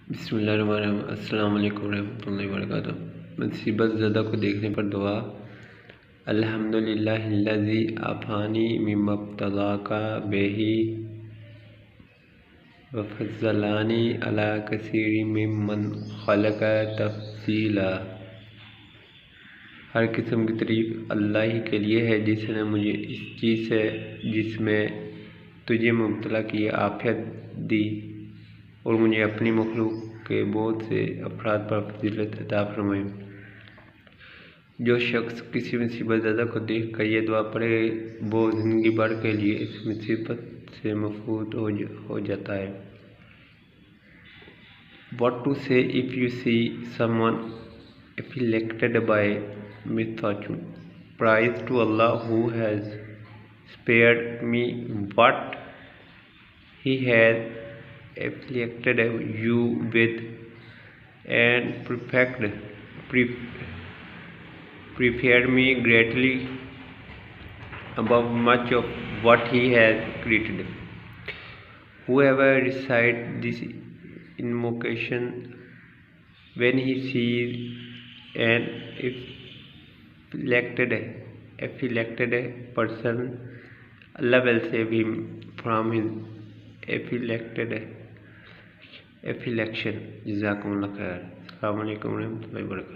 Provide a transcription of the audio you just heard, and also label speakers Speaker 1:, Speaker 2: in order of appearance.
Speaker 1: بسم اللہ الرحمن الرحیم۔ السلام علیکم ورحمۃ اللہ وبرکاتہ۔ مصیبت زدہ کو دیکھنے پر دعا۔ الحمدللہ الذی عافانی مما ابتلاک بہ وفضلنی علی کثیر ممن خلق تفضیلا۔ ہر قسم کی تعریف اللہ ہی کے لیے ہے جس نے مجھے اس چیز سے جس میں تجھے مبتلا کیا عافیت دی اور مجھے اپنی مخلوق کے بہت سے افراد پر فضیلت عطا فرمائی۔ جو شخص کسی مصیبت زدہ کو دیکھ کر یہ دعا پڑھے وہ زندگی بھر کے لیے اس مصیبت سے محفوظ ہو جاتا ہے۔ What to say if you see someone afflicted by misfortune? Praise to Allah who has spared me what He has afflicted you with, and preferred me greatly above much of what He has created. Whoever recites this invocation when he sees an afflicted person, Allah will save him from his affliction. جزاکم اللہ خیر۔ السلام علیکم ورحمۃ اللہ وبرکاتہ۔